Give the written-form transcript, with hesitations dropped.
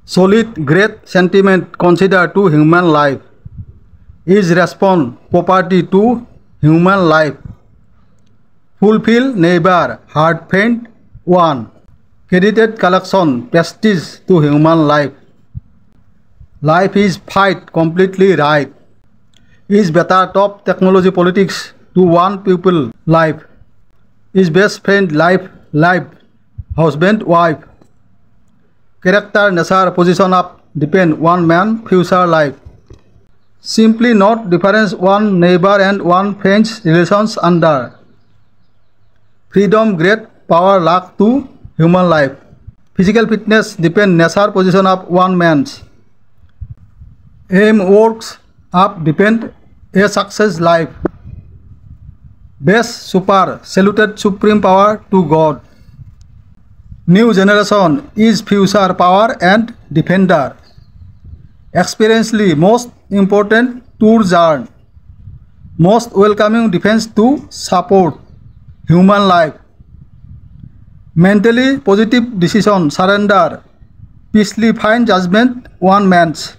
Solid, great sentiment consider to human life. Is respond property to human life. Fulfill neighbor, heart faint one. Credited collection, prestige to human life. Life is fight completely right. Is better top technology politics to one people life. Is best friend life, husband, wife. Character, nature, position up depend one man future life. Simply not difference one neighbor and one friend's relations under. Freedom, great power, luck to human life. Physical fitness depend nature, position of one man's. Aim, works up depend a success life. Best, super, saluted supreme power to God. New generation is future power and defender. Experiencely most important to journey. Most welcoming defense to support human life. Mentally positive decision surrender. Peacefully fine judgment one man's.